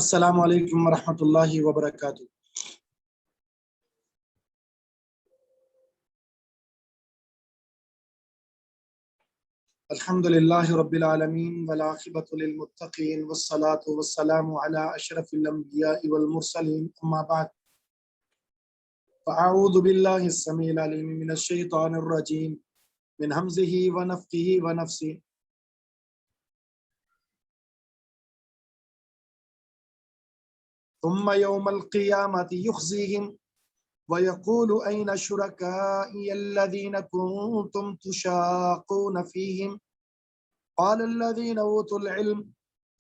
السلام علیکم ورحمۃ اللہ وبرکاتہ۔ الحمد للہ رب العالمین والعاقبۃ للمتقین والصلاة والسلام علی اشرف الانبیاء والمرسلین، اما بعد فاعوذ باللہ السمیع العلیم من الشیطان الرجیم من ہمزہ ونفخہ ونفثہ۔ ثم يوم القيامة يخزيهم ويقول أين شركائي الذين كنتم تشاقون فيهم قال الذين أوتوا العلم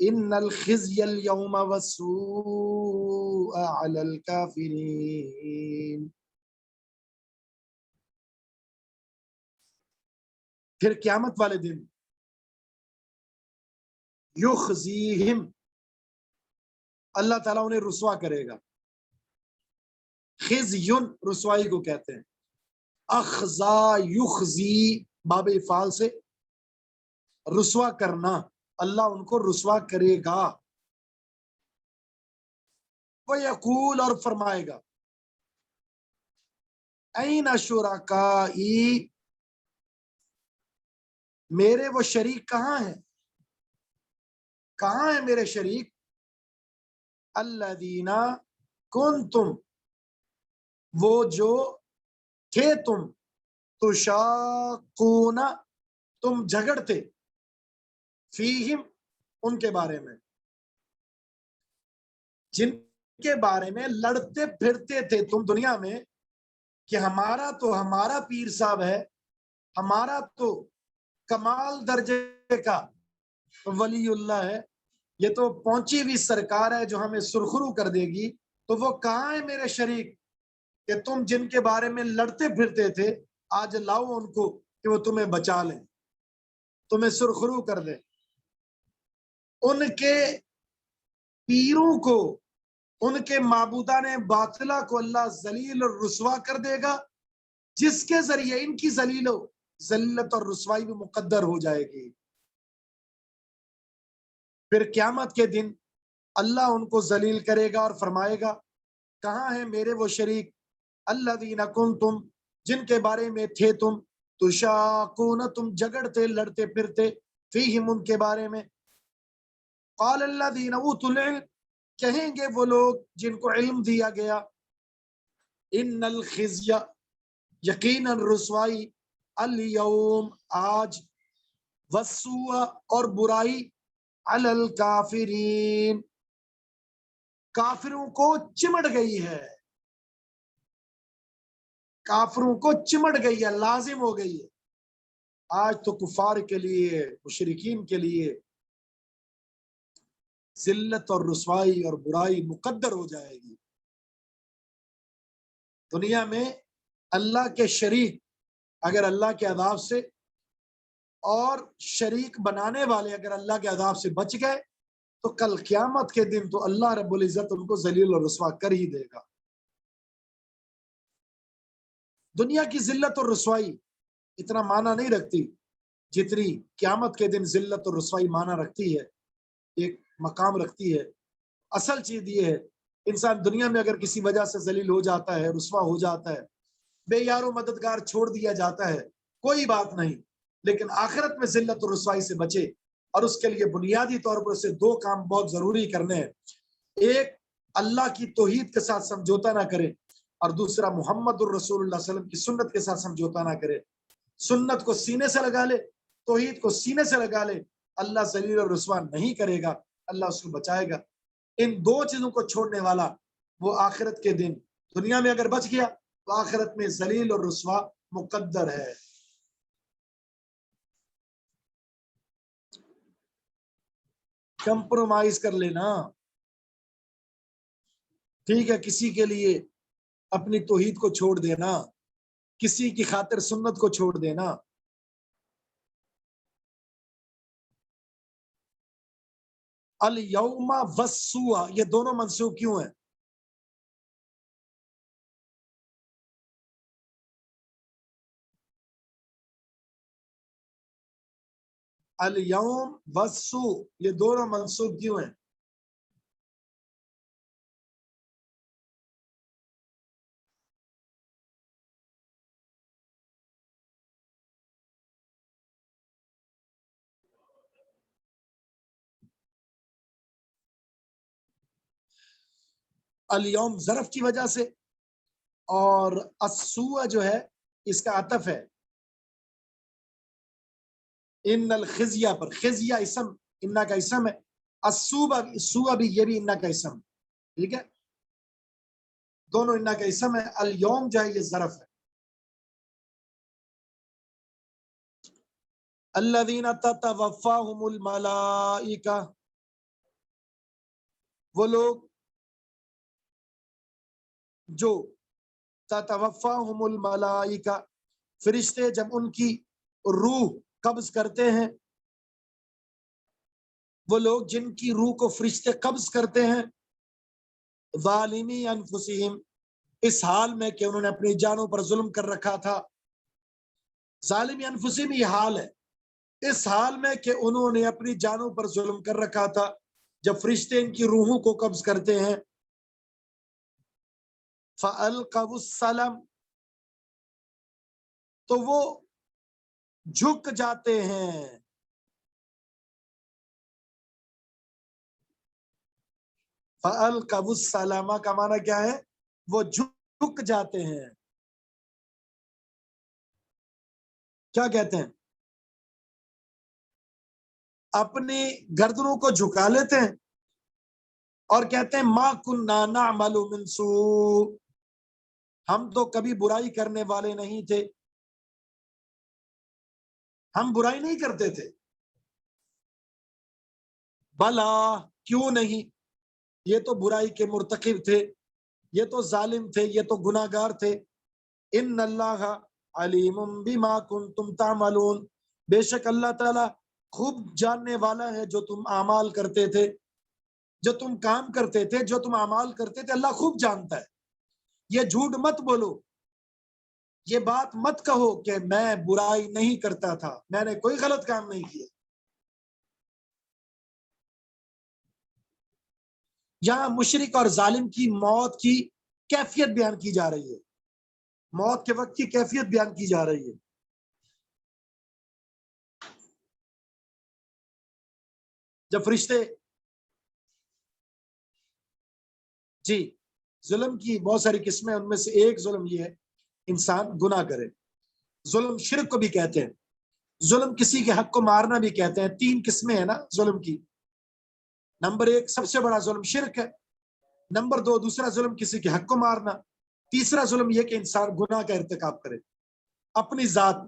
إن الخزي اليوم والسوء على الكافرين۔ پھر قیامت والے دن یخزیہم، اللہ تعالیٰ انہیں رسوا کرے گا۔ خزیٌ رسوائی کو کہتے ہیں، اخزا یخزی باب افعال سے رسوا کرنا، اللہ ان کو رسوا کرے گا۔ وَيَقُولُ، اور فرمائے گا، اَيْنَ شُرَكَائِي، میرے وہ شریک کہاں ہیں، کہاں ہیں میرے شریک، الذین کنتم، وہ جو تھے تم، تشاقون، تم جھگڑتے، فیہم، ان کے بارے میں، جن کے بارے میں لڑتے پھرتے تھے تم دنیا میں کہ ہمارا پیر صاحب ہے، ہمارا تو کمال درجے کا ولی اللہ ہے، یہ تو پہنچی ہوئی سرکار ہے جو ہمیں سرخرو کر دے گی، تو وہ کہاں ہے میرے شریک کہ تم جن کے بارے میں لڑتے پھرتے تھے، آج لاؤ ان کو کہ وہ تمہیں بچا لیں، تمہیں سرخرو کر دیں۔ ان کے پیروں کو، ان کے معبودان باطلہ کو اللہ ذلیل اور رسوا کر دے گا، جس کے ذریعے ان کی ذلت اور رسوائی بھی مقدر ہو جائے گی۔ پھر قیامت کے دن اللہ ان کو ذلیل کرے گا اور فرمائے گا، کہاں ہیں میرے وہ شریک، الذین کنتم، جن کے بارے میں تھے تم، تشاقون، تم جھگڑتے لڑتے پھرتے، فیہم، ان کے بارے میں۔ قال الذین اوتوا العلم، کہیں گے وہ لوگ جن کو علم دیا گیا، ان الخزی، یقیناً رسوائی، الیوم، آج، والسوء، اور برائی، علی الکافرین، کافروں کو چمٹ گئی ہے، کافروں کو چمٹ گئی ہے، لازم ہو گئی ہے۔ آج تو کفار کے لیے، مشرکین کے لیے ذلت اور رسوائی اور برائی مقدر ہو جائے گی۔ دنیا میں اللہ کے شریک اگر اللہ کے عذاب سے، اور شریک بنانے والے اگر اللہ کے عذاب سے بچ گئے، تو کل قیامت کے دن تو اللہ رب العزت ان کو ذلیل اور رسوا کر ہی دے گا۔ دنیا کی ذلت اور رسوائی اتنا معنی نہیں رکھتی جتنی قیامت کے دن ذلت اور رسوائی معنی رکھتی ہے، ایک مقام رکھتی ہے۔ اصل چیز یہ ہے، انسان دنیا میں اگر کسی وجہ سے ذلیل ہو جاتا ہے، رسوا ہو جاتا ہے، بے یار و مددگار چھوڑ دیا جاتا ہے، کوئی بات نہیں، لیکن آخرت میں ذلت اور رسوائی سے بچے، اور اس کے لیے بنیادی طور پر اسے دو کام بہت ضروری کرنے ہیں۔ ایک، اللہ کی توحید کے ساتھ سمجھوتا نہ کرے، اور دوسرا محمد الرسول اللہ صلی اللہ علیہ وسلم کی سنت کے ساتھ سمجھوتا نہ کرے۔ سنت کو سینے سے لگا لے، توحید کو سینے سے لگا لے، اللہ ذلیل اور رسوا نہیں کرے گا، اللہ اس کو بچائے گا۔ ان دو چیزوں کو چھوڑنے والا وہ آخرت کے دن، دنیا میں اگر بچ گیا تو آخرت میں ذلیل اور رسوا مقدر ہے۔ کمپرومائز کر لینا ٹھیک ہے، کسی کے لیے اپنی توحید کو چھوڑ دینا، کسی کی خاطر سنت کو چھوڑ دینا. الیوم والسوء یہ دونوں منسوخ کیوں ہیں؟ الیوم والسوء یہ دونوں منسوخ کیوں ہیں؟ الیوم ظرف کی وجہ سے، اور السوء جو ہے اس کا عطف ہے ان الخزیہ پر. خزیہ اسم، انا کا اسم ہے. السوء بھی یہ بھی انا کا اسم، ٹھیک ہے، دونوں انا کا اسم ہے. الیوم جو ہے یہ ظرف ہے. الذین تتوفاہم الملائکہ وہ لوگ جو تتوفاہم الملائکہ فرشتے جب ان کی روح قبض کرتے ہیں، وہ لوگ جن کی روح کو فرشتے قبض کرتے ہیں، ظالمی انفسہم اس حال میں کہ انہوں نے اپنی جانوں پر ظلم کر رکھا تھا. ظالمی انفسہم یہ حال ہے، اس حال میں کہ انہوں نے اپنی جانوں پر ظلم کر رکھا تھا. جب فرشتے ان کی روحوں کو قبض کرتے ہیں، فَأَلْقَوُا السَّلَمَ تو وہ جھک جاتے ہیں. فَأَلْقَوُا السَّلَمَ کا معنی کیا ہے؟ وہ جھک جاتے ہیں. کیا کہتے ہیں؟ اپنی گردنوں کو جھکا لیتے ہیں اور کہتے ہیں ما کننا نعمل من سوء ہم تو کبھی برائی کرنے والے نہیں تھے، ہم برائی نہیں کرتے تھے. بلا کیوں نہیں، یہ تو برائی کے مرتکب تھے، یہ تو ظالم تھے، یہ تو گناہگار تھے. ان اللہ علیم بما کنتم تعملون بے شک اللہ تعالی خوب جاننے والا ہے جو تم اعمال کرتے تھے، جو تم کام کرتے تھے، جو تم اعمال کرتے تھے، اللہ خوب جانتا ہے. یہ جھوٹ مت بولو، یہ بات مت کہو کہ میں برائی نہیں کرتا تھا، میں نے کوئی غلط کام نہیں کیا. یہاں مشرک اور ظالم کی موت کی کیفیت بیان کی جا رہی ہے، موت کے وقت کی کیفیت بیان کی جا رہی ہے. جب فرشتے جی ظلم کی بہت ساری قسمیں، ان میں سے ایک ظلم یہ ہے انسان گناہ کرے. ظلم شرک کو بھی کہتے ہیں، ظلم کسی کے حق کو مارنا بھی کہتے ہیں. 3 قسمیں ہیں نا ظلم کی. نمبر 1 سب سے بڑا ظلم شرک ہے. نمبر 2 دوسرا ظلم کسی کے حق کو مارنا. تیسرا ظلم یہ کہ انسان گناہ کا ارتکاب کرے اپنی ذات.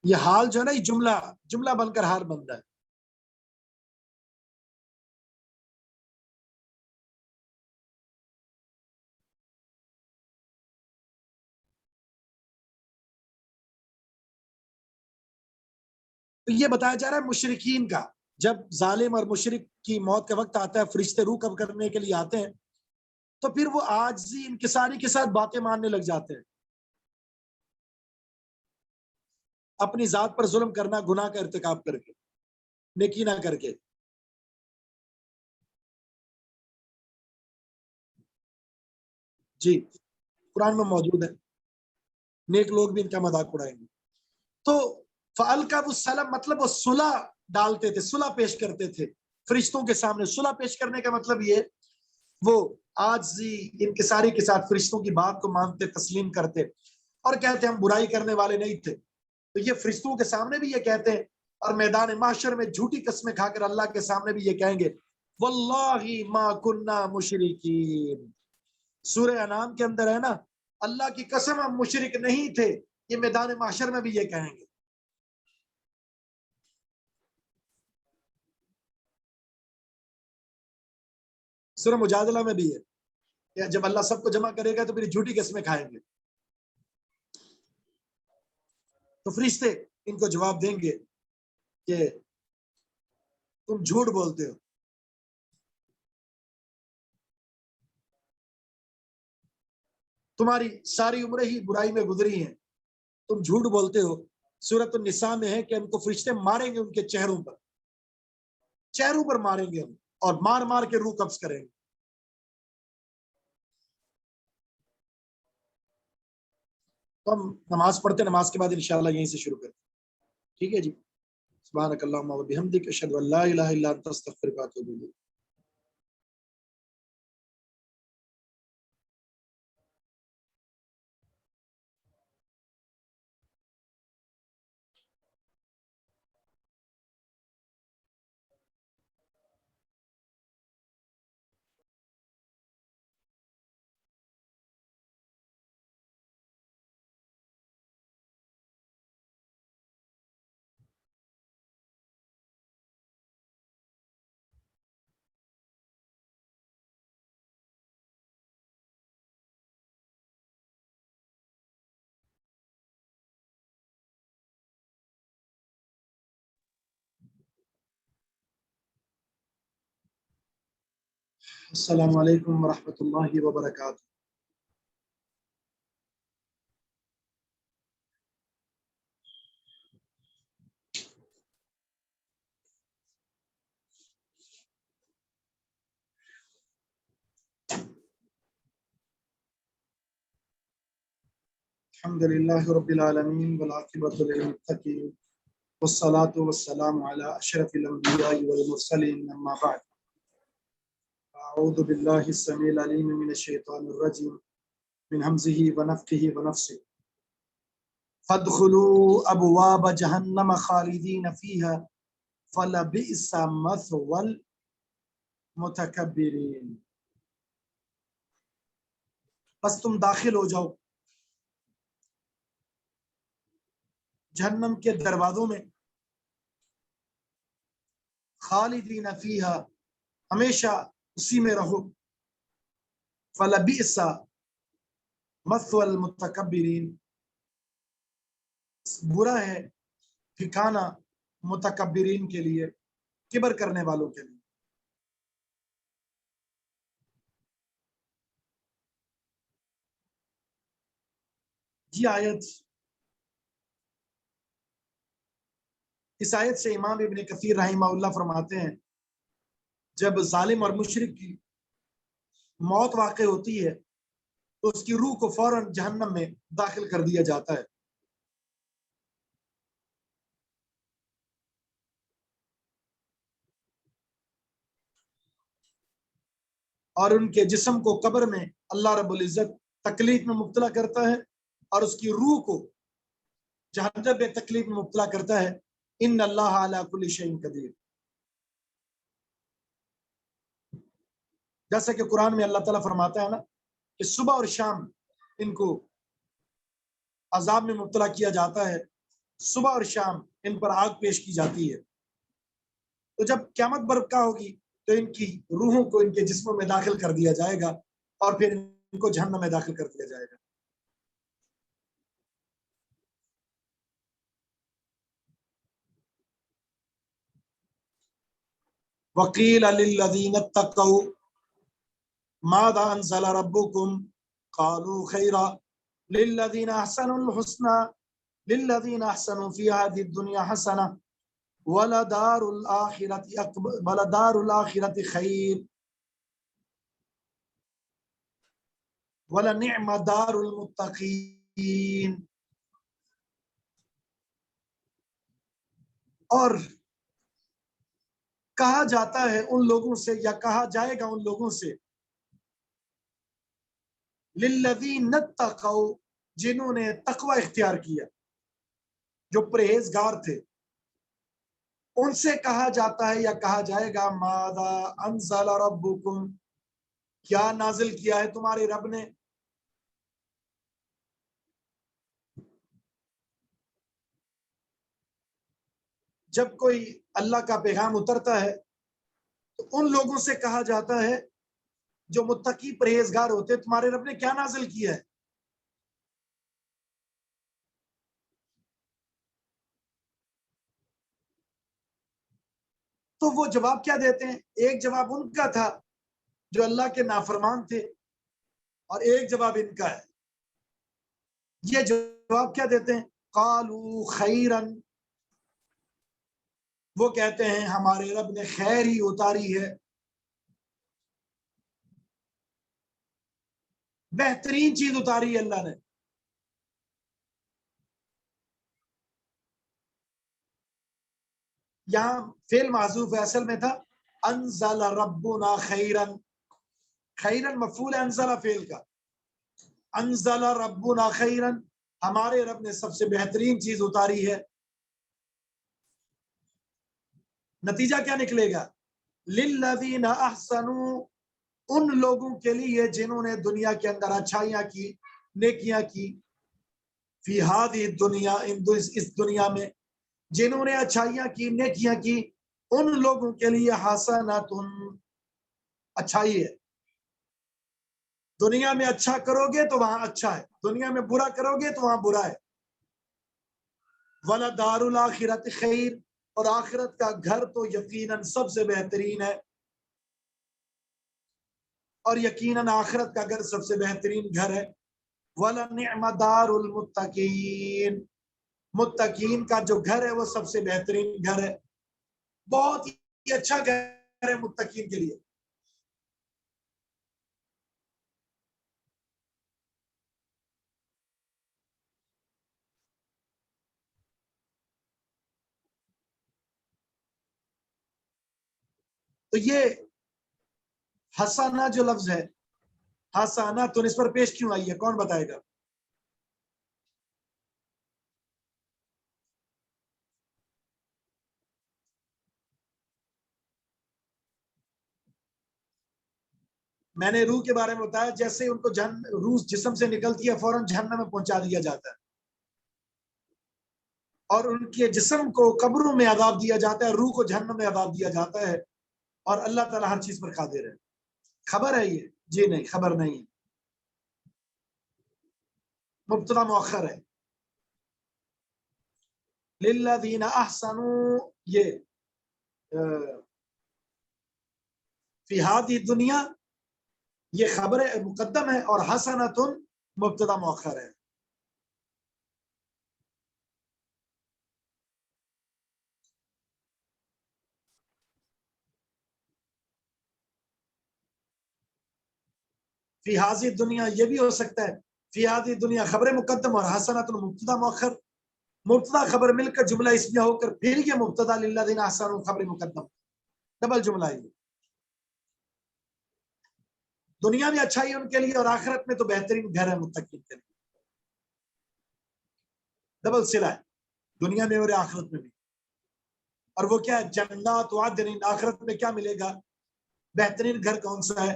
یہ حال جو ہے نا، یہ جملہ بن کر حال بن رہا ہے. تو یہ بتایا جا رہا ہے مشرکین کا، جب ظالم اور مشرک کی موت کا وقت آتا ہے، فرشتے روح قبض کرنے کے لیے آتے ہیں، تو پھر وہ عاجزی انکساری کے ساتھ باتیں ماننے لگ جاتے ہیں. اپنی ذات پر ظلم کرنا، گناہ کا ارتکاب کر کے، نیکی نہ کر کے. جی قرآن میں موجود ہے، نیک لوگ بھی ان کا مذاق اڑائیں گے. تو فَأَلْقَوُا السَّلَمَ مطلب وہ صلح ڈالتے تھے، صلح پیش کرتے تھے فرشتوں کے سامنے. صلح پیش کرنے کا مطلب یہ وہ عاجزی انکساری کے ساتھ فرشتوں کی بات کو مانتے، تسلیم کرتے اور کہتے ہم برائی کرنے والے نہیں تھے. تو یہ فرشتوں کے سامنے بھی یہ کہتے ہیں، اور میدان محشر میں جھوٹی قسمیں کھا کر اللہ کے سامنے بھی یہ کہیں گے واللہ ما کننا مشرکین. سورہ انعام کے اندر ہے نا، اللہ کی قسم ہم مشرک نہیں تھے، یہ میدان محشر میں بھی یہ کہیں گے. سورہ مجادلہ میں بھی ہے یا جب اللہ سب کو جمع کرے گا تو پھر جھوٹی قسمیں کھائیں گے؟ تو فرشتے ان کو جواب دیں گے کہ تم جھوٹ بولتے ہو، تمہاری ساری عمریں ہی برائی میں گزری ہیں، تم جھوٹ بولتے ہو۔ سورۃ النساء میں ہے کہ ان کو فرشتے ماریں گے، ان کے چہروں پر ماریں گے ہم، اور مار مار کے روح قبض کریں گے۔ تو ہم نماز پڑھتے، نماز کے بعد انشاءاللہ یہیں سے شروع کرتے، ٹھیک ہے جی؟ سبحانک اللہم و بحمدک، اشہد ان لا الہ الا انت، استغفرک و اتوب الیک۔ السلام علیکم ورحمۃ اللہ وبرکاتہ۔ الحمد للہ رب العالمین والعاقبۃ للمتقین والصلاة والسلام علی اشرف الانبیاء والمرسلین، اما بعد۔ اعوذ باللہ السمیع العلیم من الشیطان الرجیم، من حمزہ ونفخہ ونفثہ۔ فادخلوا ابواب جہنم خالدین فیہا فلبئس مثوى المتکبرین۔ بس تم داخل ہو جاؤ جہنم کے دروازوں میں، خالدین فیہا، ہمیشہ اسی میں رہو، فلبئس مثوى المتکبرین، برا ہے ٹھکانہ متکبرین کے لیے، کبر کرنے والوں کے لیے۔ یہ آیت، اس آیت سے امام ابن کثیر رحمہ اللہ فرماتے ہیں جب ظالم اور مشرک کی موت واقع ہوتی ہے تو اس کی روح کو فوراً جہنم میں داخل کر دیا جاتا ہے، اور ان کے جسم کو قبر میں اللہ رب العزت تکلیف میں مبتلا کرتا ہے، اور اس کی روح کو جہنم میں تکلیف میں مبتلا کرتا ہے۔ ان اللہ علی کل شیء قدیر، جیسا کہ قرآن میں اللہ تعالیٰ فرماتا ہے نا کہ صبح اور شام ان کو عذاب میں مبتلا کیا جاتا ہے، صبح اور شام ان پر آگ پیش کی جاتی ہے۔ تو جب قیامت برپا ہوگی تو ان کی روحوں کو ان کے جسموں میں داخل کر دیا جائے گا، اور پھر ان کو جہنم میں داخل کر دیا جائے گا۔ وقیل للذین اتقوا ماذا انزل ربکم قالوا خیرا للذین احسنوا الحسنى للذین احسنوا فی هذه الدنیا حسنہ ولدار الآخرۃ خیر ولنعم دار المتقین۔ اور کہا جاتا ہے ان لوگوں سے، یا کہا جائے گا ان لوگوں سے، للذین اتقوا، جنہوں نے تقوی اختیار کیا، جو پرہیزگار تھے، ان سے کہا جاتا ہے یا کہا جائے گا ماذا انزل ربکم، کیا نازل کیا ہے تمہارے رب نے۔ جب کوئی اللہ کا پیغام اترتا ہے تو ان لوگوں سے کہا جاتا ہے جو متقی پرہیزگار ہوتے تمہارے رب نے کیا نازل کیا ہے؟ تو وہ جواب کیا دیتے ہیں؟ ایک جواب ان کا تھا جو اللہ کے نافرمان تھے، اور ایک جواب ان کا ہے۔ یہ جواب کیا دیتے ہیں؟ قالوا خیرن، وہ کہتے ہیں ہمارے رب نے خیر ہی اتاری ہے، بہترین چیز اتاری ہے اللہ نے۔ یہاں فعل محذوف ہے، اصل میں تھا انزل ربنا خیرن، خیرن مفعول ہے انزل فعل کا، انزل ربنا خیرن، ہمارے رب نے سب سے بہترین چیز اتاری ہے۔ نتیجہ کیا نکلے گا؟ للذین احسنوا، ان لوگوں کے لیے جنہوں نے دنیا کے اندر اچھائیاں کی، نیکیاں کی، فی ہذہ دنیا، اس دنیا میں جنہوں نے اچھائیاں کی، نیکیاں کی، ان لوگوں کے لیے حسنات، اچھائی ہے۔ دنیا میں اچھا کرو گے تو وہاں اچھا ہے، دنیا میں برا کرو گے تو وہاں برا ہے۔ وَلَدَارُ الْآخِرَةِ خیر، اور آخرت کا گھر تو یقیناً سب سے بہترین ہے، اور یقیناً آخرت کا گھر سب سے بہترین گھر ہے۔ وَلَنِعْمَ دَارُ الْمُتَّقِينَ، متقین کا جو گھر ہے وہ سب سے بہترین گھر ہے، بہت ہی اچھا گھر ہے متقین کے لیے۔ تو یہ حسنہ جو لفظ ہے، حسنہ تو اس پر پیش کیوں آئی ہے؟ کون بتائے گا؟ میں نے روح کے بارے میں بتایا، جیسے ان کو روح جسم سے نکلتی ہے فوراً جہنم میں پہنچا دیا جاتا ہے، اور ان کے جسم کو قبروں میں عذاب دیا جاتا ہے، روح کو جہنم میں عذاب دیا جاتا ہے، اور اللہ تعالیٰ ہر چیز پر قادر ہے۔ خبر ہے یہ؟ جی نہیں، خبر نہیں ہے، مبتدا مؤخر ہے۔ للذین احسنوا، یہ فی ہذہ دنیا، یہ خبر مقدم ہے، اور حسنۃ مبتدا مؤخر ہے۔ فی ہذہ دنیا یہ بھی ہو سکتا ہے، فی ہذہ دنیا خبر مقدم اور حسنۃ مبتدا مؤخر، مبتدا خبر مل کر جملہ اسمیہ ہو کر پھر یہ مبتدا للذین احسنوا خبر مقدم، ڈبل جملہ ہے۔ دنیا میں اچھائی ان کے لیے، اور آخرت میں تو بہترین گھر ہے متقین کے لیے، ڈبل صلہ ہے، دنیا میں اور آخرت میں بھی۔ اور وہ کیا ہے؟ جنات عدن، آخرت میں کیا ملے گا؟ بہترین گھر کون سا ہے؟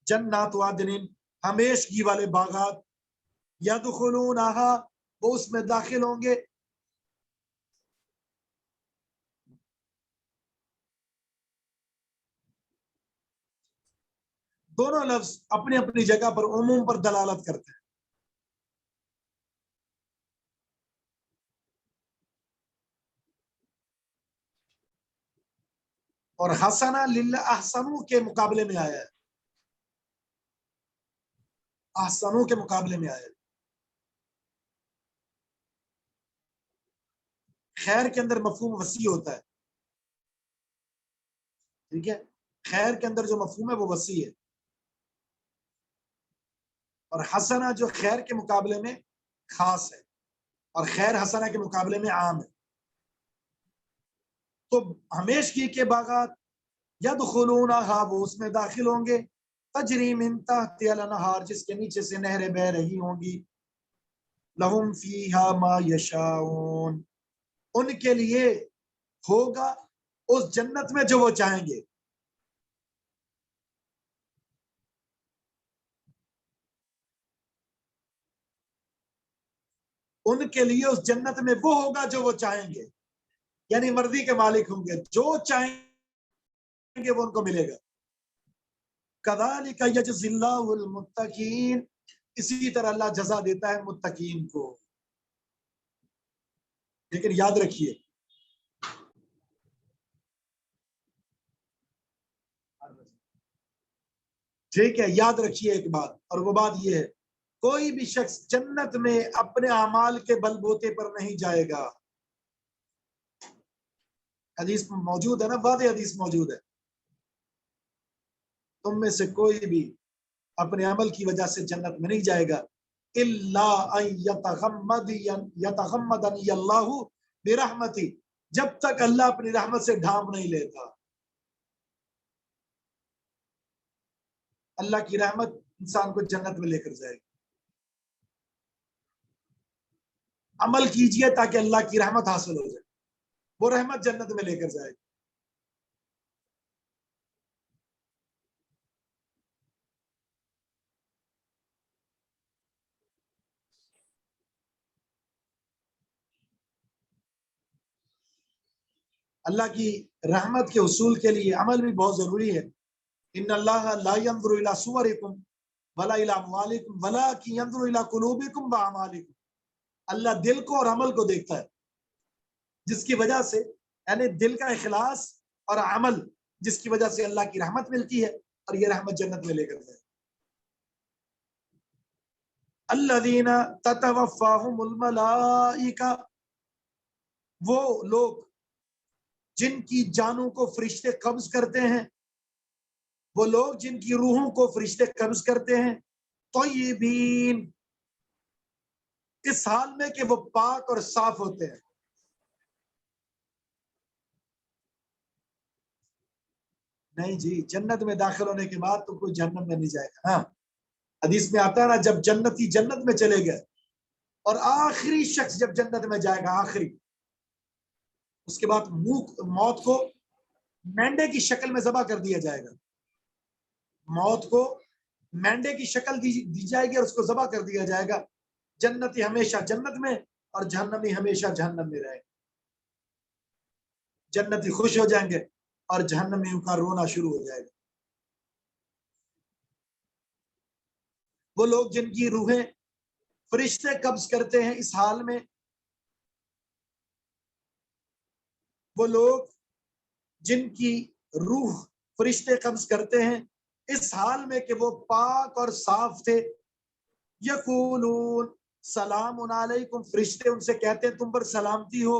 جنات عدن، ہمیشگی والے باغات، یدخلونہا، وہ اس میں داخل ہوں گے۔ دونوں لفظ اپنی اپنی جگہ پر عموم پر دلالت کرتے ہیں۔ اور حسنہ للہ احسنو کے مقابلے میں آیا ہے، احسنو کے مقابلے میں آیا ہے۔ خیر کے اندر مفہوم وسیع ہوتا ہے، ٹھیک ہے، خیر کے اندر جو مفہوم ہے وہ وسیع ہے، اور حسنہ جو خیر کے مقابلے میں خاص ہے، اور خیر حسنہ کے مقابلے میں عام ہے۔ تو ہمیشگی کے باغات، یدخلونہا، وہ اس میں داخل ہوں گے، تجری من تحتہا الانہار، جس کے نیچے سے نہریں بہ رہی ہوں گی، لہم فیہا ما یشاؤون، ان کے لیے ہوگا اس جنت میں جو وہ چاہیں گے۔ ان کے لیے اس جنت میں وہ ہوگا جو وہ چاہیں گے، یعنی مرضی کے مالک ہوں گے، جو چاہیں گے وہ ان کو ملے گا۔ کذالک یجزی اللہ المتقین، اسی طرح اللہ جزا دیتا ہے متقین کو۔ لیکن یاد رکھیے، ٹھیک ہے، یاد رکھیے ایک بات، اور وہ بات یہ ہے، کوئی بھی شخص جنت میں اپنے اعمال کے بل بوتے پر نہیں جائے گا۔ حدیث موجود ہے نا، واضح حدیث موجود ہے، تم میں سے کوئی بھی اپنے عمل کی وجہ سے جنت میں نہیں جائے گا، الا ان یتغمدنی اللہ برحمتی، جب تک اللہ اپنی رحمت سے ڈھانپ نہیں لیتا۔ اللہ کی رحمت انسان کو جنت میں لے کر جائے گی۔ عمل کیجئے تاکہ اللہ کی رحمت حاصل ہو جائے، وہ رحمت جنت میں لے کر جائے گی۔ اللہ کی رحمت کے حصول کے لیے عمل بھی بہت ضروری ہے۔ ان اللہ لا ينظر الى صورکم ولا الى اموالکم ولکن ينظر الى قلوبکم واعمالکم، اللہ دل کو اور عمل کو دیکھتا ہے، جس کی وجہ سے، یعنی دل کا اخلاص اور عمل، جس کی وجہ سے اللہ کی رحمت ملتی ہے، اور یہ رحمت جنت میں لے کر جائے۔ الذین تتوفاہم الملائکہ، وہ لوگ جن کی جانوں کو فرشتے قبض کرتے ہیں، وہ لوگ جن کی روحوں کو فرشتے قبض کرتے ہیں، طیبین، اس حال میں کہ وہ پاک اور صاف ہوتے ہیں۔ نہیں جی، جنت میں داخل ہونے کے بعد تو کوئی جہنم میں نہیں جائے گا۔ ہاں، حدیث میں آتا ہے نا، جب جنتی جنت میں چلے گئے اور آخری شخص جب جنت میں جائے گا، آخری، اس کے بعد موت کو مینڈے کی شکل میں ذبح کر دیا جائے گا۔ موت کو مینڈے کی شکل دی جائے گی اور اس کو ذبح کر دیا جائے گا۔ جنتی ہمیشہ جنت میں اور جہنمی ہمیشہ جہنم میں رہے۔ جنتی خوش ہو جائیں گے اور جہنمیوں کا رونا شروع ہو جائے گا۔ وہ لوگ جن کی روحیں فرشتے قبض کرتے ہیں اس حال میں، وہ لوگ جن کی روح فرشتے قبض کرتے ہیں اس حال میں کہ وہ پاک اور صاف تھے، یقولون سلام علیکم، فرشتے ان سے کہتے ہیں تم پر سلامتی ہو،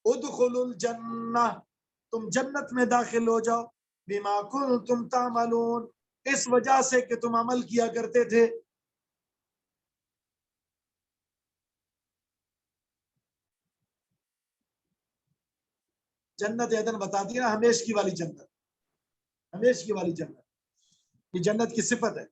ادخلوا الجنہ، تم جنت میں داخل ہو جاؤ، بما کنتم تعملون، اس وجہ سے کہ تم عمل کیا کرتے تھے۔ جنت عدن بتا دیا نا، ہمیش کی والی جنت، ہمیش کی والی جنت، یہ جنت کی صفت ہے۔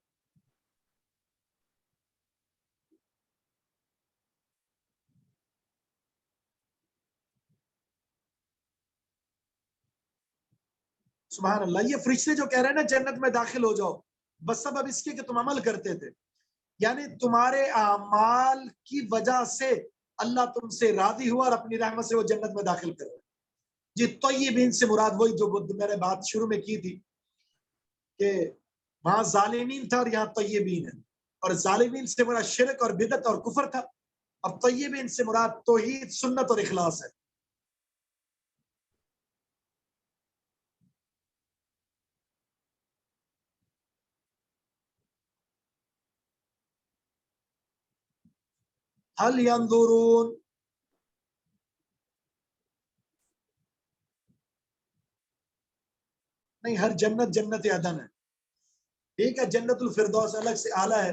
سبحان اللہ، یہ فرشتے جو کہہ رہے ہیں نا جنت میں داخل ہو جاؤ، بس سبب اس کے کہ تم عمل کرتے تھے، یعنی تمہارے اعمال کی وجہ سے اللہ تم سے راضی ہوا اور اپنی رحمت سے وہ جنت میں داخل کر رہے۔ جی، طیبین سے مراد وہی جو میں نے بات شروع میں کی تھی کہ وہاں ظالمین تھا اور یہاں طیبین ہے، اور ظالمین سے مراد شرک اور بدعت اور کفر تھا، اور طیبین سے مراد توحید، سنت اور اخلاص ہے۔ هل ينظرون، نہیں، ہر جنت جنت عدن ہے، ٹھیک ہے، جنت الفردوس الگ سے اعلیٰ ہے،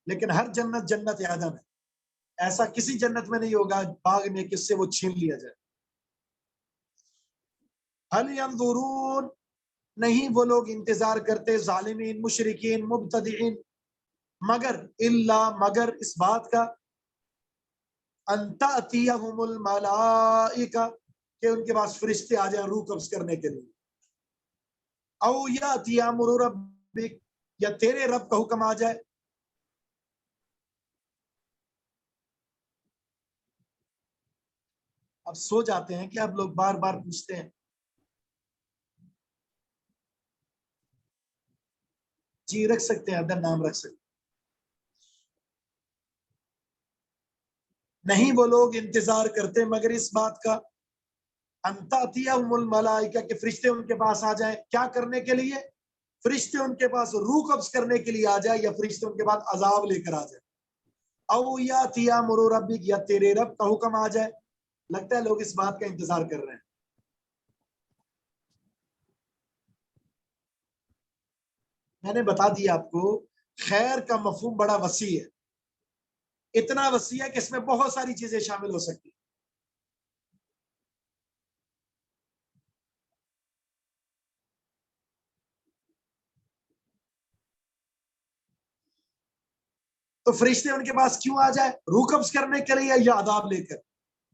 لیکن ہر جنت جنت عدن ہے۔ ایسا کسی جنت میں نہیں ہوگا باغ میں کس سے وہ چھین لیا جائے۔ هل ينظرون، نہیں وہ لوگ انتظار کرتے، ظالمین، مشرکین، مبتدعین، مگر مگر اس بات کا، ان تأتیہم الملائکہ، کہ ان کے پاس فرشتے آ جائیں روح قبض کرنے کے لیے، او یاتی امر ربک، یا تیرے رب کا حکم آ جائے۔ اب سو جاتے ہیں کہ اب لوگ بار بار پوچھتے ہیں، جی رکھ سکتے ہیں، ادر نام رکھ سکتے نہیں۔ وہ لوگ انتظار کرتے مگر اس بات کا انتاتیہم الملائکہ کہ فرشتے ان کے پاس آ جائیں، کیا کرنے کے لیے؟ فرشتے ان کے پاس روح قبض کرنے کے لیے آ جائے، یا فرشتے ان کے بعد عذاب لے کر آ جائے، او یاتی امر ربک یا تیرے رب کا حکم آ جائے۔ لگتا ہے لوگ اس بات کا انتظار کر رہے ہیں۔ میں نے بتا دیا آپ کو، خیر کا مفہوم بڑا وسیع ہے، اتنا وسیع ہے کہ اس میں بہت ساری چیزیں شامل ہو سکتی ہیں۔ تو فرشتے ان کے پاس کیوں آ جائے؟ روح قبض کرنے کے لیے یا عذاب لے کر؟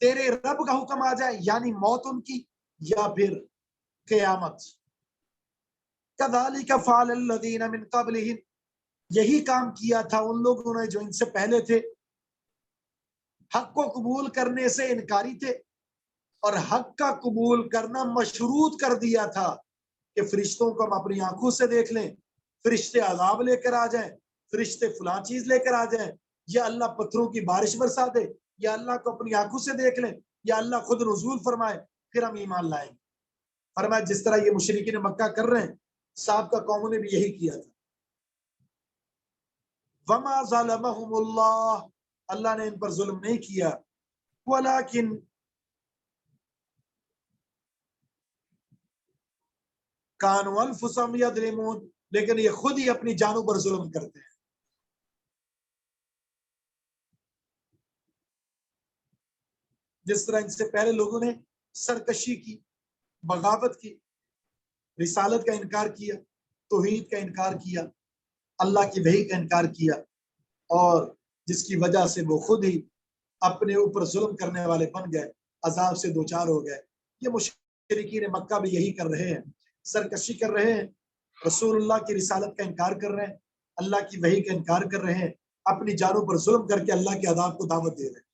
تیرے رب کا حکم آ جائے یعنی موت ان کی، یا پھر قیامت۔ کذالک فعل الذین من قبلہم، یہی کام کیا تھا ان لوگوں نے جو ان سے پہلے تھے، حق کو قبول کرنے سے انکاری تھے، اور حق کا قبول کرنا مشروط کر دیا تھا کہ فرشتوں کو ہم اپنی آنکھوں سے دیکھ لیں، فرشتے عذاب لے کر آ جائیں، فرشتے فلاں چیز لے کر آ جائیں، یا اللہ پتھروں کی بارش برسا دے، یا اللہ کو اپنی آنکھوں سے دیکھ لیں، یا اللہ خود نزول فرمائے، پھر ہم ایمان لائیں گے۔ فرمایا جس طرح یہ مشرکین مکہ کر رہے ہیں، سابقہ قوموں نے بھی یہی کیا تھا۔ وما ظلمهم اللہ، اللہ نے ان پر ظلم نہیں کیا، ولیکن کانوا انفسہم یظلمون، لیکن یہ خود ہی اپنی جانوں پر ظلم کرتے ہیں۔ جس طرح ان سے پہلے لوگوں نے سرکشی کی، بغاوت کی، رسالت کا انکار کیا، توحید کا انکار کیا، اللہ کی وحی کا انکار کیا، اور جس کی وجہ سے وہ خود ہی اپنے اوپر ظلم کرنے والے بن گئے، عذاب سے دوچار ہو گئے۔ یہ مشرکین مکہ بھی یہی کر رہے ہیں، سرکشی کر رہے ہیں، رسول اللہ کی رسالت کا انکار کر رہے ہیں، اللہ کی وحی کا انکار کر رہے ہیں، اپنی جانوں پر ظلم کر کے اللہ کے عذاب کو دعوت دے رہے ہیں۔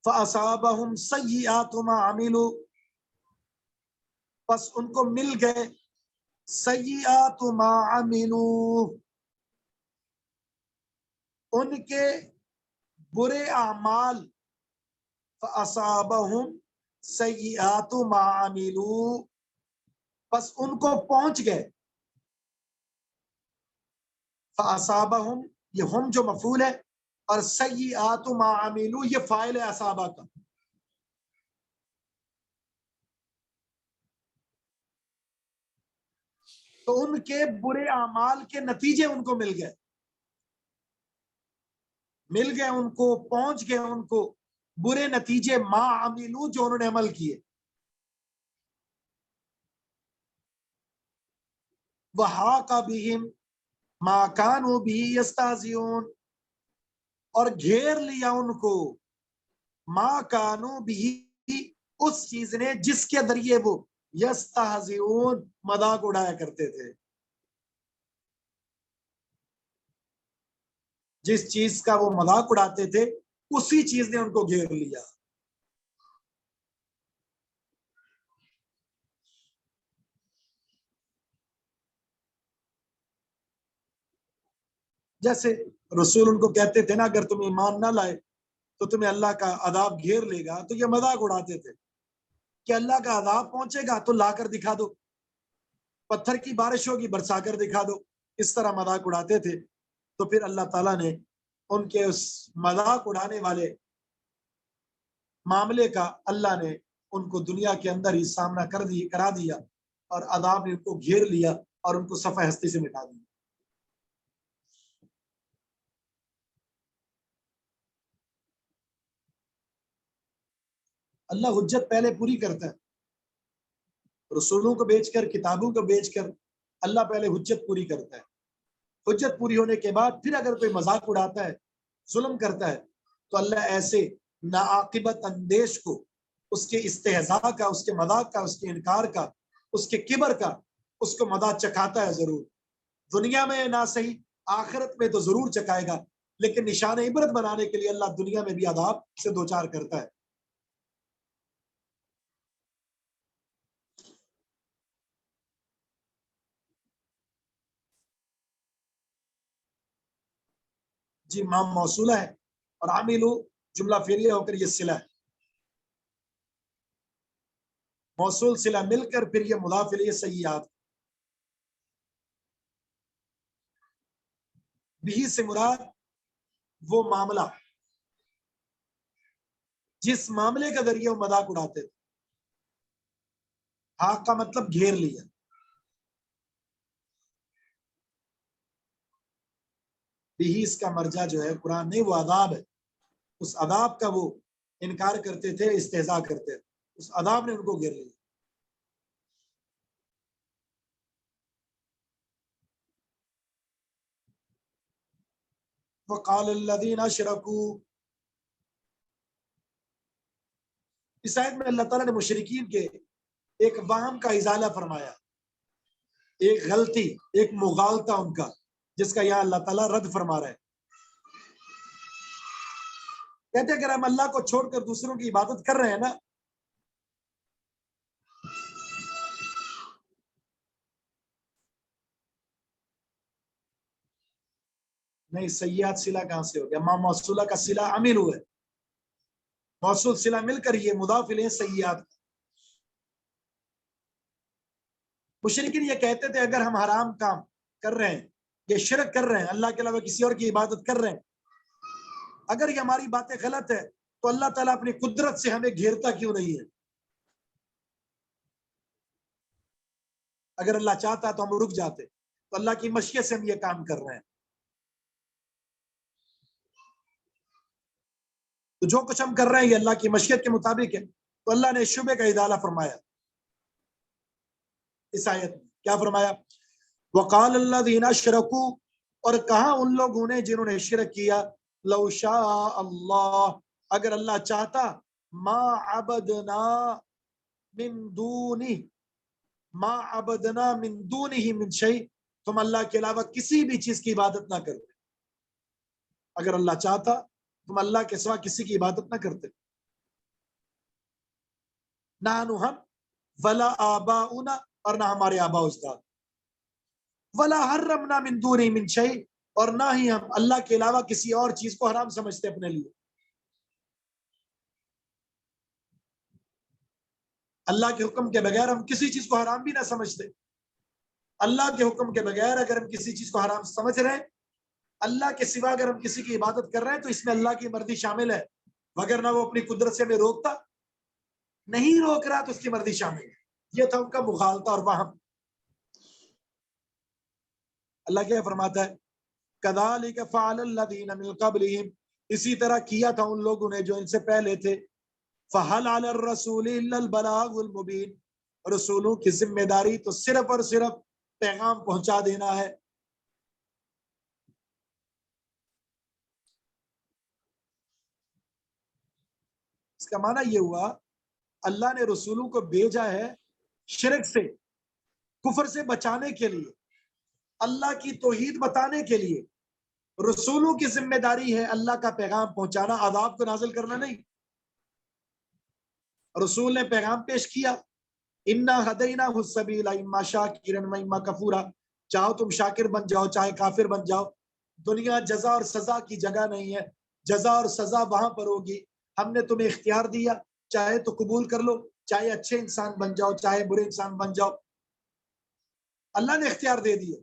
فَأَصَابَهُمْ سَيِّئَاتُ مَا عَمِلُوا، پس ان کو مل گئے سیئات ما عملوا، ان کے برے اعمال، فَأَصَابَهُمْ سَيِّئَاتُ مَا عَمِلُوا، پس ان کو پہنچ گئے، فَأَصَابَهُمْ یہ ہم جو مفعول ہے، اور سیئات ما عملوا یہ فاعل ہے اصابہ کا۔ تو ان کے برے اعمال کے نتیجے ان کو مل گئے، ان کو پہنچ گئے، ان کو برے نتیجے ما عملوا جو انہوں نے عمل کیے۔ وحاق بہم ما کانوا بہ یستہزئون، اور گھیر لیا ان کو ما کانوا بہ اس چیز نے جس کے ذریعے وہ یستہزئون مذاق اڑایا کرتے تھے، جس چیز کا وہ مذاق اڑاتے تھے اسی چیز نے ان کو گھیر لیا۔ جیسے رسول ان کو کہتے تھے نا اگر تم ایمان نہ لائے تو تمہیں اللہ کا عذاب گھیر لے گا، تو یہ مذاق اڑاتے تھے کہ اللہ کا عذاب پہنچے گا تو لا کر دکھا دو، پتھر کی بارش ہوگی برسا کر دکھا دو، اس طرح مذاق اڑاتے تھے۔ تو پھر اللہ تعالیٰ نے ان کے اس مذاق اڑانے والے معاملے کا اللہ نے ان کو دنیا کے اندر ہی سامنا کرا دیا، اور عذاب نے ان کو گھیر لیا اور ان کو صفحہ ہستی سے مٹا دیا۔ اللہ حجت پہلے پوری کرتا ہے، رسولوں کو بیچ کر، کتابوں کو بیچ کر اللہ پہلے حجت پوری کرتا ہے۔ حجت پوری ہونے کے بعد پھر اگر کوئی مذاق اڑاتا ہے، ظلم کرتا ہے، تو اللہ ایسے ناعاقبت اندیش کو اس کے استہزاء کا، اس کے مذاق کا، اس کے انکار کا، اس کے کبر کا، اس کو مذاق چکھاتا ہے ضرور، دنیا میں نہ صحیح آخرت میں تو ضرور چکائے گا، لیکن نشان عبرت بنانے کے لیے اللہ دنیا میں بھی عذاب سے دوچار کرتا ہے۔ جی مام موصولہ ہے، اور عاملو جملہ فعلیہ ہو کر یہ صلہ ہے، موصول صلہ مل کر پھر یہ مضاف الیہ سیئات۔ بھی سے مراد وہ معاملہ جس معاملے کا ذریعہ وہ مذاق اڑاتے تھے، حاق کا مطلب گھیر لیا، بھی اس کا مرجع جو ہے قرآن نہیں، وہ عذاب ہے، اس عذاب کا وہ انکار کرتے تھے، استہزاء کرتے تھے، اس عذاب نے ان کو گھیر لیا۔ وقال الذین اشرکوا، اس آیت میں اللہ تعالیٰ نے مشرکین کے ایک وہم کا ازالہ فرمایا، ایک غلطی، ایک مغالطہ ان کا، جس کا یہاں اللہ تعالیٰ رد فرما رہا ہے۔ کہتے ہیں اگر ہم اللہ کو چھوڑ کر دوسروں کی عبادت کر رہے ہیں نا، نہیں سیئات صلہ کہاں سے ہو گیا؟ ماں موصولہ کا صلہ عامل ہوئے، موصول صلہ مل کر یہ مضاف الیہ سیئات۔ مشرکین یہ کہتے تھے اگر ہم حرام کام کر رہے ہیں، یہ شرک کر رہے ہیں، اللہ کے علاوہ کسی اور کی عبادت کر رہے ہیں، اگر یہ ہماری باتیں غلط ہے تو اللہ تعالیٰ اپنی قدرت سے ہمیں گھیرتا کیوں نہیں ہے؟ اگر اللہ چاہتا تو ہم رک جاتے، تو اللہ کی مشیت سے ہم یہ کام کر رہے ہیں۔ تو جو کچھ ہم کر رہے ہیں یہ اللہ کی مشیت کے مطابق ہے، تو اللہ نے شبے کا ازالہ فرمایا اس آیت میں۔ کیا فرمایا؟ وقال الذین اشرکوا، اور کہا ان لوگوں نے جنہوں نے شرک کیا، لو شاء اللہ، اگر اللہ چاہتا، ما عبدنا من دونہ، ما عبدنا من دونہ من شیء، تم اللہ کے علاوہ کسی بھی چیز کی عبادت نہ کرتے۔ اگر اللہ چاہتا تم اللہ کے سوا کسی کی عبادت نہ کرتے۔ نحن ہم، ولا آباؤنا، اور نہ ہمارے آبا اجداد، ولا حرمنا من دونہ من شیء، اور نہ ہی ہم اللہ کے علاوہ کسی اور چیز کو حرام سمجھتے اپنے لیے۔ اللہ کے حکم کے بغیر ہم کسی چیز کو حرام بھی نہ سمجھتے۔ اللہ کے حکم کے بغیر اگر ہم کسی چیز کو حرام سمجھ رہے ہیں، اللہ کے سوا اگر ہم کسی کی عبادت کر رہے ہیں، تو اس میں اللہ کی مرضی شامل ہے، وگرنہ وہ اپنی قدرت سے ہمیں روکتا نہیں، روک رہا تو اس کی مرضی شامل ہے۔ یہ تھا ان کا مغالطہ اور وہم۔ اللہ کیا فرماتا ہے؟ کذالک فعل الذین من قبلہم، اسی طرح کیا تھا ان لوگوں نے جو ان سے پہلے تھے۔ فہل علی الرسول الا البلاغ المبین، رسولوں کی ذمہ داری تو صرف اور صرف پیغام پہنچا دینا ہے۔ اس کا معنی یہ ہوا اللہ نے رسولوں کو بھیجا ہے شرک سے، کفر سے بچانے کے لیے، اللہ کی توحید بتانے کے لیے۔ رسولوں کی ذمہ داری ہے اللہ کا پیغام پہنچانا، عذاب کو نازل کرنا نہیں۔ رسول نے پیغام پیش کیا، انا ہدیناہ السبیل اما شاکرا و اما کفورا، چاہو تم شاکر بن جاؤ چاہے کافر بن جاؤ۔ دنیا جزا اور سزا کی جگہ نہیں ہے، جزا اور سزا وہاں پر ہوگی۔ ہم نے تمہیں اختیار دیا، چاہے تو قبول کر لو، چاہے اچھے انسان بن جاؤ چاہے برے انسان بن جاؤ، اللہ نے اختیار دے دیا۔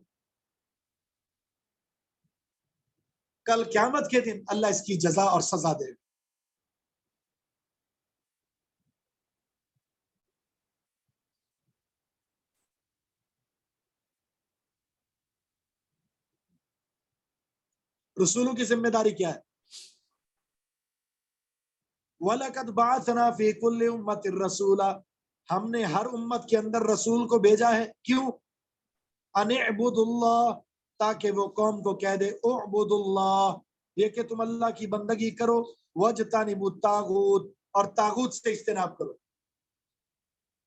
کل قیامت کے دن اللہ اس کی جزا اور سزا دے گا۔ رسولوں کی ذمہ داری کیا ہے؟ وَلَقَدْ بَعَثْنَا فِي كُلِّ أُمَّةٍ رَسُولًا، ہم نے ہر امت کے اندر رسول کو بھیجا ہے، کیوں؟ ان اعبدوا اللہ، تاکہ وہ قوم کو کہہ دے اعبدوا اللہ، یہ کہ تم اللہ کی بندگی کرو، وَاجْتَنِبُوا الطَّاغُوتَ، اور طاغوت سے اجتناب کرو۔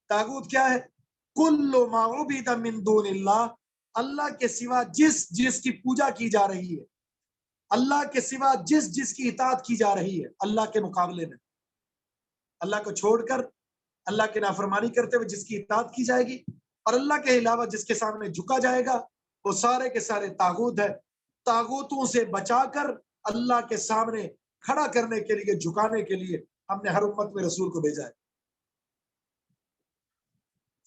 طاغوت کیا ہے؟ کل ما عبد من دون اللہ، اللہ کے سوا جس جس کی پوجا کی جا رہی ہے، اللہ کے سوا جس جس کی اطاعت کی جا رہی ہے، اللہ کے مقابلے میں اللہ کو چھوڑ کر اللہ کی نافرمانی کرتے ہوئے جس کی اطاعت کی جائے گی، اور اللہ کے علاوہ جس کے سامنے جھکا جائے گا، وہ سارے کے سارے طاغوت ہے۔ طاغوتوں سے بچا کر اللہ کے سامنے کھڑا کرنے کے لیے، جھکانے کے لیے ہم نے ہر امت میں رسول کو بھیجا ہے۔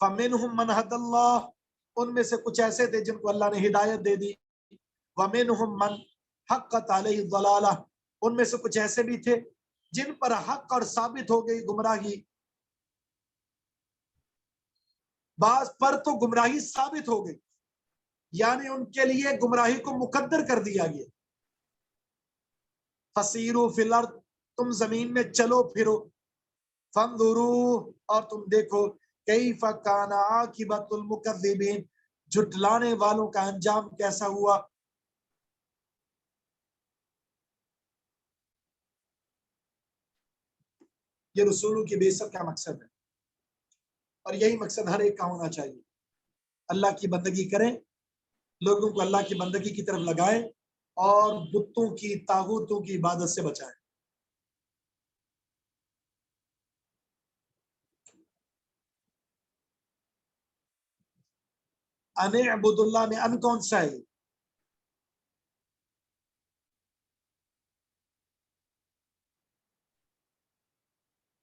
فَمِنْهُمْ مَنْ هَدَى اللَّهُ، ان میں سے کچھ ایسے تھے جن کو اللہ نے ہدایت دے دی۔ وَمِنْهُمْ مَنْ حَقَّتْ عَلَيْهِ الضَّلَالَةُ، ان میں سے کچھ ایسے بھی تھے جن پر حق اور ثابت ہو گئی گمراہی۔ بعض پر تو گمراہی ثابت ہو گئی، یعنی ان کے لیے گمراہی کو مقدر کر دیا گیا۔ فَسِیرُوا فِی الْأَرْضِ، تم زمین میں چلو پھرو۔ فَانْظُرُوا، اور تم دیکھو، کیف کان عاقبۃ المکذبین، جھٹلانے والوں کا انجام کیسا ہوا۔ یہ رسولوں کی بعثت کا مقصد ہے، اور یہی مقصد ہر ایک کا ہونا چاہیے۔ اللہ کی بندگی کریں، لوگوں کو اللہ کی بندگی کی طرف لگائیں، اور بتوں کی، طاغوتوں کی عبادت سے بچائیں۔ ان اعبد اللہ میں ان کون سا ہے؟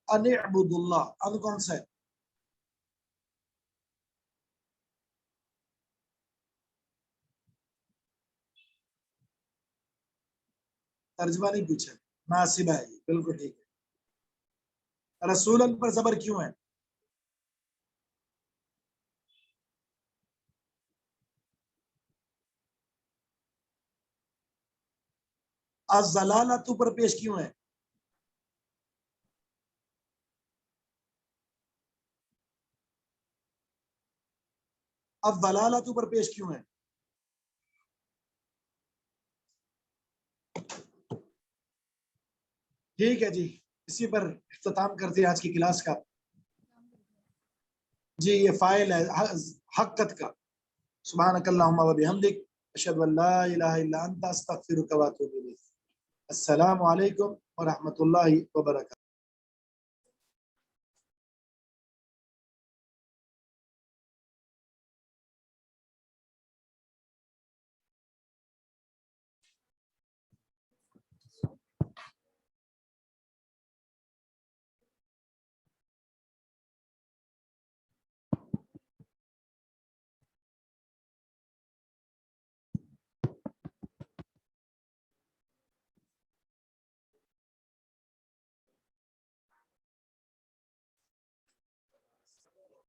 ان اعبد اللہ، ان کون سا ہے؟ ترجمہ نہیں پوچھا، ناصبہ ہے، بالکل ٹھیک ہے۔ رسولن پر زبر کیوں ہے؟ الضلالۃ پر پیش کیوں ہے؟ الضلالۃ پر پیش کیوں ہے؟ ٹھیک ہے جی، اسی پر اختتام کرتے ہیں آج کی کلاس کا۔ جی یہ فائل ہے حقت کا۔ سبحانک اللہم و بحمدک، اشہد ان لا الہ الا انت، استغفرک و اتوب الیک۔ السلام علیکم ورحمۃ اللہ وبرکاتہ۔